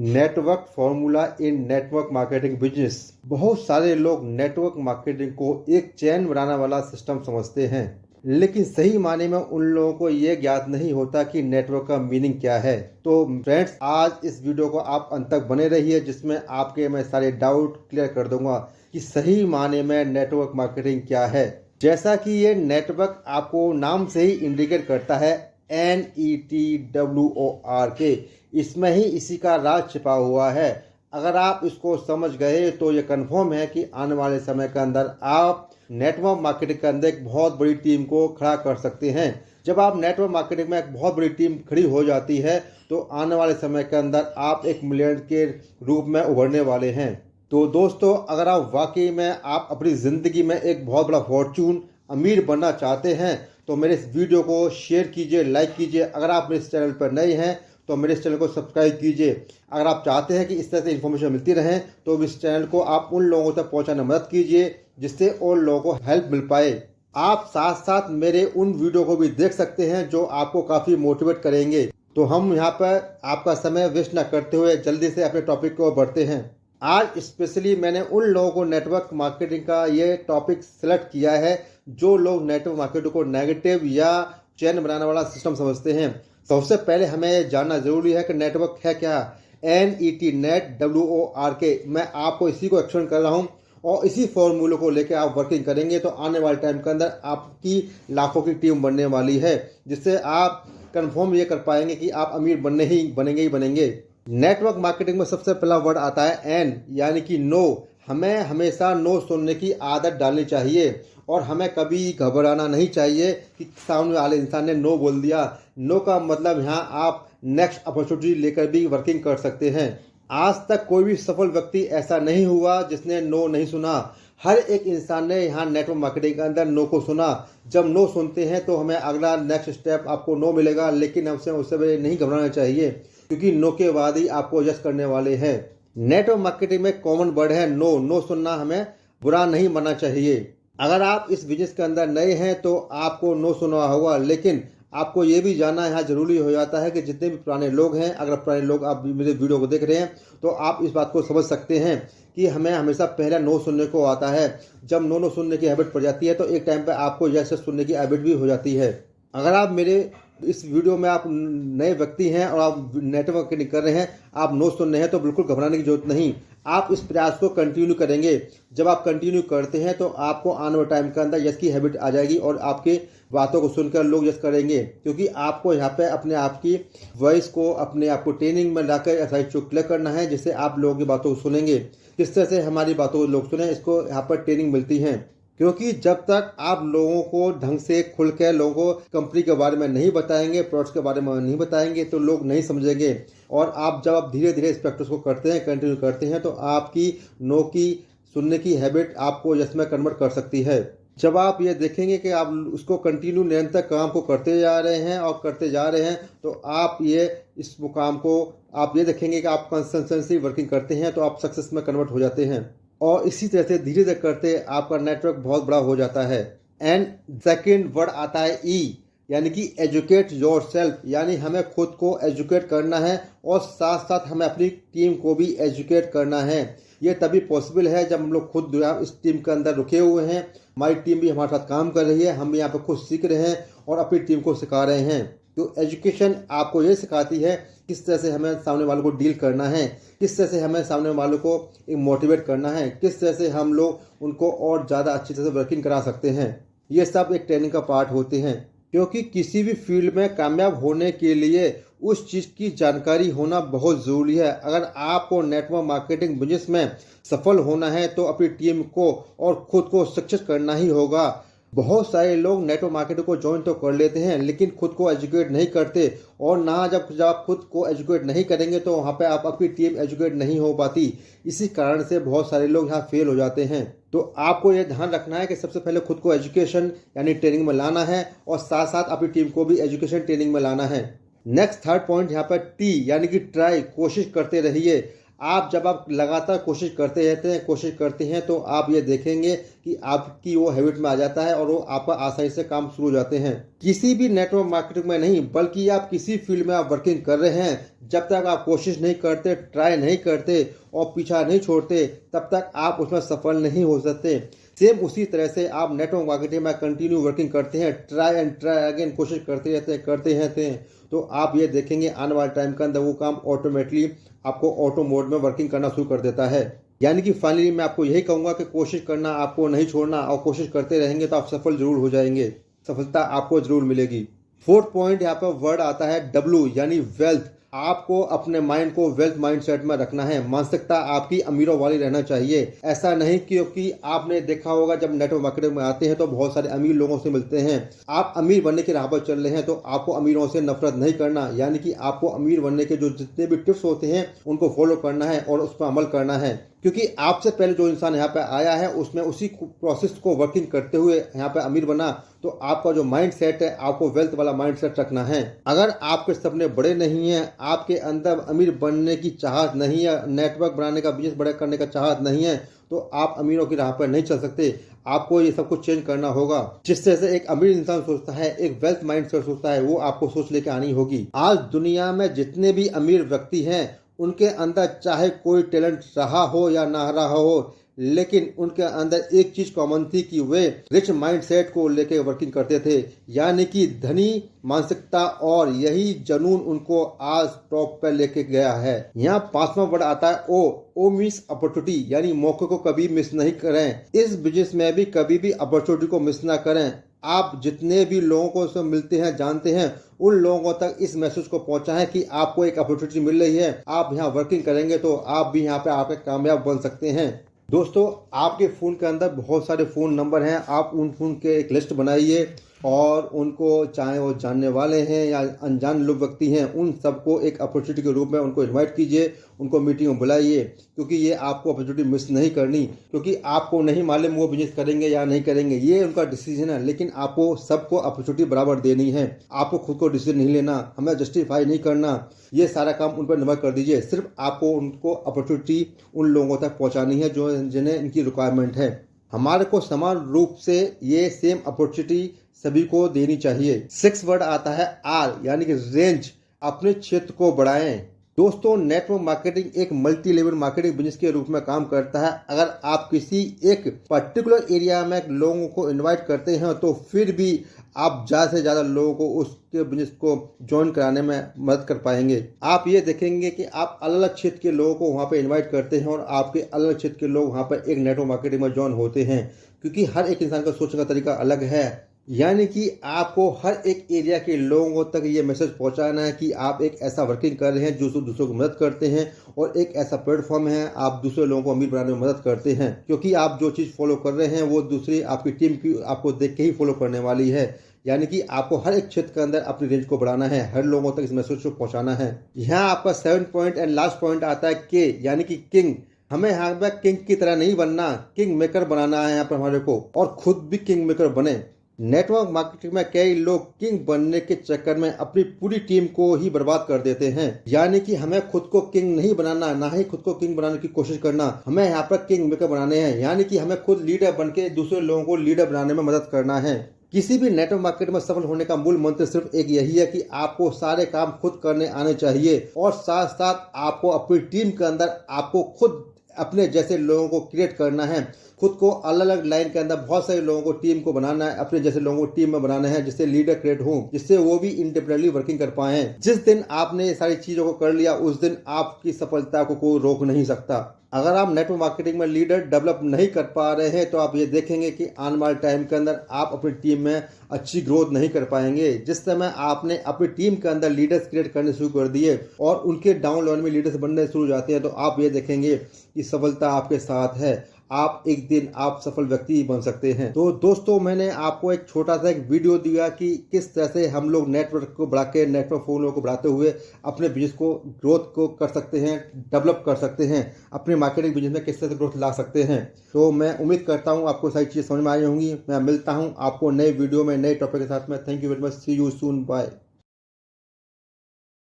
Network formula in network marketing business. बहुत सारे लोग नेटवर्क मार्केटिंग को एक चैन बनाने वाला सिस्टम समझते हैं, लेकिन सही माने में उन लोगों को यह ज्ञात नहीं होता कि नेटवर्क का मीनिंग क्या है। तो फ्रेंड्स, आज इस वीडियो को आप अंत तक बने रहिए, जिसमें आपके मैं सारे डाउट क्लियर कर दूंगा कि सही माने में नेटवर्क मार्केटिंग क्या है। जैसा कि ये नेटवर्क आपको नाम से ही इंडिकेट करता है, NETWORK, इसमें ही इसी का राज छिपा हुआ है। अगर आप इसको समझ गए तो ये कंफर्म है कि आने वाले समय के अंदर आप नेटवर्क मार्केटिंग के अंदर एक बहुत बड़ी टीम को खड़ा कर सकते हैं। जब आप नेटवर्क मार्केटिंग में एक बहुत बड़ी टीम खड़ी हो जाती है तो आने वाले समय के अंदर आप एक मिलियन के रूप में उभरने वाले हैं। तो दोस्तों, अगर आप वाकई में आप अपनी ज़िंदगी में एक बहुत बड़ा फॉर्चून अमीर बनना चाहते हैं तो मेरे इस वीडियो को शेयर कीजिए, लाइक कीजिए। अगर आप मेरे इस चैनल पर नए हैं तो मेरे इस चैनल को सब्सक्राइब कीजिए। अगर आप चाहते हैं कि इस तरह से इन्फॉर्मेशन मिलती रहे तो इस चैनल को आप उन लोगों तक पहुंचाने में मदद कीजिए जिससे और लोगों को हेल्प मिल पाए। आप साथ साथ मेरे उन वीडियो को भी देख सकते हैं जो आपको काफ़ी मोटिवेट करेंगे। तो हम यहाँ पर आपका समय वेस्ट न करते हुए जल्दी से अपने टॉपिक को बढ़ते हैं। आज स्पेशली मैंने उन लोगों को नेटवर्क मार्केटिंग का ये टॉपिक सेलेक्ट किया है जो लोग नेटवर्क मार्केटिंग को नेगेटिव या चैन बनाने वाला सिस्टम समझते हैं। सबसे पहले हमें जानना जरूरी है कि नेटवर्क है क्या। NETWORK, मैं आपको इसी को एक्सप्लेन कर रहा हूँ और इसी फॉर्मूले को लेकर आप वर्किंग करेंगे तो आने वाले टाइम के अंदर आपकी लाखों की टीम बनने वाली है, जिससे आप कंफर्म ये कर पाएंगे कि आप अमीर बनेंगे ही बनेंगे। नेटवर्क मार्केटिंग में सबसे पहला वर्ड आता है N, यानी कि नो। हमें हमेशा नो सुनने की आदत डालनी चाहिए और हमें कभी घबराना नहीं चाहिए कि सामने वाले इंसान ने नो बोल दिया। नो का मतलब यहाँ आप नेक्स्ट अपॉर्चुनिटी लेकर भी वर्किंग कर सकते हैं। आज तक कोई भी सफल व्यक्ति ऐसा नहीं हुआ जिसने नो नहीं सुना। हर एक इंसान ने यहाँ नेटवर्क मार्केटिंग के अंदर नो को सुना। जब नो सुनते हैं तो हमें अगला नेक्स्ट स्टेप आपको नो मिलेगा, लेकिन हमसे उससे नहीं घबराना चाहिए क्योंकि नो के बाद ही आपको यस करने वाले हैं। नेटवर्क मार्केटिंग में कॉमन वर्ड है नो। नो सुनना हमें बुरा नहीं मानना चाहिए। अगर आप इस बिजनेस के अंदर नए हैं तो आपको नो सुना होगा, लेकिन आपको ये भी जानना यहाँ जरूरी हो जाता है कि जितने भी पुराने लोग हैं, अगर पुराने लोग आप मेरे वीडियो को देख रहे हैं तो आप इस बात को समझ सकते हैं कि हमें हमेशा पहले नो सुनने को आता है। जब नो सुनने की हैबिट पड़ जाती है तो एक टाइम पे आपको यस सुनने की हैबिट भी हो जाती है। अगर आप मेरे इस वीडियो में आप नए व्यक्ति हैं और आप नेटवर्क मार्केटिंग कर रहे हैं, आप नो सुन रहे हैं तो बिल्कुल घबराने की जरूरत नहीं। आप इस प्रयास को कंटिन्यू करेंगे। जब आप कंटिन्यू करते हैं तो आपको आने वाले टाइम के अंदर यस की हैबिट आ जाएगी और आपके बातों को सुनकर लोग यस करेंगे, क्योंकि आपको यहाँ पे अपने आप की वॉइस को अपने आप को ट्रेनिंग में लाकर ऐसा क्लियर करना है जिससे आप लोगों की बातों को सुनेंगे। किस तरह से हमारी बातों को लोग सुने, इसको यहाँ पर ट्रेनिंग मिलती है। क्योंकि जब तक आप लोगों को ढंग से खुल कर लोगों को कंपनी के बारे में नहीं बताएंगे, प्रोडक्ट्स के बारे में नहीं बताएंगे तो लोग नहीं समझेंगे। और जब आप धीरे धीरे इस प्रैक्टिस को करते हैं, कंटिन्यू करते हैं तो आपकी नो की सुनने की हैबिट आपको यस में कन्वर्ट कर सकती है। जब आप ये देखेंगे कि आप उसको कंटिन्यू निरंतर काम को करते जा रहे हैं और करते जा रहे हैं तो आप ये इस मुकाम को आप ये देखेंगे कि आप कंसिस्टेंसी वर्किंग करते हैं तो आप सक्सेस में कन्वर्ट हो जाते हैं और इसी तरह से धीरे धीरे करते आपका नेटवर्क बहुत बड़ा हो जाता है। एंड सेकंड वर्ड आता है E, यानी कि एजुकेट योर सेल्फ, यानी हमें खुद को एजुकेट करना है और साथ साथ हमें अपनी टीम को भी एजुकेट करना है। ये तभी पॉसिबल है जब हम लोग खुद इस टीम के अंदर रुके हुए हैं, हमारी टीम भी हमारे साथ काम कर रही है, हम भी यहाँ पर खुद सीख रहे हैं और अपनी टीम को सिखा रहे हैं। तो एजुकेशन आपको ये सिखाती है किस तरह से हमें सामने वालों को डील करना है, किस तरह से हमें सामने वालों को मोटिवेट करना है, किस तरह से हम लोग उनको और ज़्यादा अच्छी तरह से वर्किंग करा सकते हैं। ये सब एक ट्रेनिंग का पार्ट होते हैं, क्योंकि किसी भी फील्ड में कामयाब होने के लिए उस चीज़ की जानकारी होना बहुत ज़रूरी है। अगर आपको नेटवर्क मार्केटिंग बिजनेस में सफल होना है तो अपनी टीम को और खुद को सक्सेस करना ही होगा। बहुत सारे लोग नेटवर्क मार्केटिंग को ज्वाइन तो कर लेते हैं लेकिन खुद को एजुकेट नहीं करते, और ना जब आप खुद को एजुकेट नहीं करेंगे तो वहाँ पे आप अपनी टीम एजुकेट नहीं हो पाती। इसी कारण से बहुत सारे लोग यहाँ फेल हो जाते हैं। तो आपको ये ध्यान रखना है कि सबसे पहले खुद को एजुकेशन यानी ट्रेनिंग में लाना है और साथ साथ अपनी टीम को भी एजुकेशन ट्रेनिंग में लाना है। नेक्स्ट थर्ड पॉइंट यहाँ पर T, यानी कि ट्राई, कोशिश करते रहिए। जब आप लगातार कोशिश करते रहते हैं तो आप ये देखेंगे कि आपकी वो हैबिट में आ जाता है और वो आपका आसानी से काम शुरू हो जाते हैं। किसी भी नेटवर्क मार्केटिंग में नहीं बल्कि आप किसी फील्ड में आप वर्किंग कर रहे हैं, जब तक आप कोशिश नहीं करते, ट्राई नहीं करते और पीछा नहीं छोड़ते, तब तक आप उसमें सफल नहीं हो सकते। सेम उसी तरह से आप नेटवर्क मार्केटिंग में कंटिन्यू वर्किंग करते हैं, ट्राई एंड ट्राई अगेन कोशिश करते रहते हैं, तो आप ये देखेंगे आने वाले टाइम के अंदर वो काम ऑटोमेटिकली आपको ऑटो मोड में वर्किंग करना शुरू कर देता है। यानी कि फाइनली मैं आपको यही कहूंगा कि कोशिश करना आपको नहीं छोड़ना और कोशिश करते रहेंगे तो आप सफल जरूर हो जाएंगे, सफलता आपको जरूर मिलेगी। फोर्थ पॉइंट यहाँ पर वर्ड आता है W यानी वेल्थ। आपको अपने माइंड को वेल्थ माइंडसेट में रखना है। मानसिकता आपकी अमीरों वाली रहना चाहिए। ऐसा नहीं क्योंकि आपने देखा होगा जब नेटवर्क मार्केटिंग में आते हैं तो बहुत सारे अमीर लोगों से मिलते हैं। आप अमीर बनने की राह पर चल रहे हैं तो आपको अमीरों से नफरत नहीं करना, यानी कि आपको अमीर बनने के जो जितने भी टिप्स होते हैं उनको फॉलो करना है और उस पर अमल करना है, क्योंकि आपसे पहले जो इंसान यहाँ पे आया है उसने उसी प्रोसेस को वर्किंग करते हुए यहाँ पे अमीर बना। तो आपका जो माइंड सेट है आपको वेल्थ वाला माइंड सेट रखना है। अगर आपके सपने बड़े नहीं हैं, आपके अंदर अमीर बनने की चाहत नहीं है, नेटवर्क बनाने का, बिजनेस बड़ा करने का चाहत नहीं है, तो आप अमीरों की राह पर नहीं चल सकते। आपको ये सब कुछ चेंज करना होगा। जिस तरह से एक अमीर इंसान सोचता है, एक वेल्थ माइंड सेट सोचता है, वो आपको सोच लेके आनी होगी। आज दुनिया में जितने भी अमीर व्यक्ति हैं उनके अंदर चाहे कोई टैलेंट रहा हो या ना रहा हो, लेकिन उनके अंदर एक चीज कॉमन थी कि वे रिच माइंडसेट को लेके वर्किंग करते थे, यानी कि धनी मानसिकता, और यही जुनून उनको आज टॉप पर लेके गया है। यहाँ पांचवा वर्ड आता है ओ मिस अपॉर्चुनिटी, यानी मौके को कभी मिस नहीं करें। इस बिजनेस में भी कभी भी अपॉर्चुनिटी को मिस ना करें। आप जितने भी लोगों को से मिलते हैं, जानते हैं, उन लोगों तक इस मैसेज को पहुंचाएं कि आपको एक अपॉर्चुनिटी मिल रही है, आप यहाँ वर्किंग करेंगे तो आप भी यहाँ पे आके कामयाब बन सकते हैं। दोस्तों, आपके फ़ोन के अंदर बहुत सारे फ़ोन नंबर हैं, आप उन फ़ोन के एक लिस्ट बनाइए और उनको, चाहे वो जानने वाले हैं या अनजान लोग व्यक्ति हैं, उन सबको एक अपॉर्चुनिटी के रूप में उनको इनवाइट कीजिए, उनको मीटिंग में बुलाइए, क्योंकि ये आपको अपॉर्चुनिटी मिस नहीं करनी। क्योंकि आपको नहीं मालूम वो बिजनेस करेंगे या नहीं करेंगे, ये उनका डिसीजन है, लेकिन आपको सबको अपॉर्चुनिटी बराबर देनी है। आपको खुद को डिसीजन नहीं लेना, हमें जस्टिफाई नहीं करना, ये सारा काम उन पर निर्भर कर दीजिए। सिर्फ आपको उनको अपॉर्चुनिटी उन लोगों तक पहुँचानी है जो जिन्हें इनकी रिक्वायरमेंट है। हमारे को समान रूप से ये सेम अपॉर्चुनिटी सभी को देनी चाहिए। 6 वर्ड आता है R यानी कि रेंज। अपने क्षेत्र को बढ़ाएं। दोस्तों, नेटवर्क मार्केटिंग एक मल्टी लेवल मार्केटिंग बिजनेस के रूप में काम करता है। अगर आप किसी एक पर्टिकुलर एरिया में लोगों को इनवाइट करते हैं तो फिर भी आप ज़्यादा से ज़्यादा लोगों को उसके बिजनेस को ज्वाइन कराने में मदद कर पाएंगे। आप ये देखेंगे कि आप अलग अलग क्षेत्र के लोगों को वहाँ पे इनवाइट करते हैं और आपके अलग अलग क्षेत्र के लोग वहाँ पर एक नेटवर्क मार्केटिंग में ज्वाइन होते हैं, क्योंकि हर एक इंसान का सोचने का तरीका अलग है। यानी कि आपको हर एक एरिया के लोगों तक ये मैसेज पहुंचाना है कि आप एक ऐसा वर्किंग कर रहे हैं जो दूसरों को मदद करते हैं, और एक ऐसा प्लेटफॉर्म है आप दूसरे लोगों को अमीर बनाने में मदद करते हैं, क्योंकि आप जो चीज़ फॉलो कर रहे हैं वो दूसरी आपकी टीम की आपको देख के ही फॉलो करने वाली है। यानी कि आपको हर एक क्षेत्र के अंदर अपनी रेंज को बढ़ाना है, हर लोगों तक इस मैसेज को पहुंचाना है। यहाँ आपका 7 पॉइंट एंड लास्ट पॉइंट आता है K यानी कि किंग। हमें यहाँ पर किंग की तरह नहीं बनना, किंग मेकर बनाना है यहाँ पर हमारे को, और खुद भी किंग मेकर बने। नेटवर्क मार्केटिंग में कई लोग किंग बनने के चक्कर में अपनी पूरी टीम को ही बर्बाद कर देते हैं। यानी कि हमें खुद को किंग नहीं बनाना, ना ही खुद को किंग बनाने की कोशिश करना, हमें यहाँ पर किंग मेकर बनाने हैं। यानी कि हमें खुद लीडर बन के दूसरे लोगों को लीडर बनाने में मदद करना है। किसी भी नेटवर्क मार्केट में सफल होने का मूल मंत्र सिर्फ एक यही है कि आपको सारे काम खुद करने आने चाहिए, और साथ साथ आपको अपनी टीम के अंदर आपको खुद अपने जैसे लोगों को क्रिएट करना है। खुद को अलग अलग लाइन के अंदर बहुत सारे लोगों को टीम को बनाना है, अपने जैसे लोगों को टीम में बनाना है, जिससे लीडर क्रिएट हो, जिससे वो भी इंडिपेंडेंटली वर्किंग कर पाए। जिस दिन आपने ये सारी चीजों को कर लिया उस दिन आपकी सफलता को कोई रोक नहीं सकता। अगर आप नेटवर्क मार्केटिंग में लीडर डेवलप नहीं कर पा रहे हैं तो आप ये देखेंगे कि आने वाले टाइम के अंदर आप अपनी टीम में अच्छी ग्रोथ नहीं कर पाएंगे। जिस समय आपने अपनी टीम के अंदर लीडर्स क्रिएट करने शुरू कर दिए और उनके डाउन लेवल में लीडर्स बनने शुरू हो जाते हैं तो आप ये देखेंगे कि सफलता आपके साथ है। आप एक दिन आप सफल व्यक्ति बन सकते हैं। तो दोस्तों, मैंने आपको एक छोटा सा एक वीडियो दिया कि किस तरह से हम लोग नेटवर्क को बढ़ा के, नेटवर्क फॉलोअर को बढ़ाते हुए अपने बिजनेस को ग्रोथ को कर सकते हैं, डेवलप कर सकते हैं, अपने मार्केटिंग बिजनेस में किस तरह से ग्रोथ ला सकते हैं। तो मैं उम्मीद करता हूँ आपको सारी चीज़ें समझ में आई होंगी। मैं मिलता हूँ आपको नए वीडियो में नए टॉपिक के साथ में। Thank you very much. See you soon. Bye.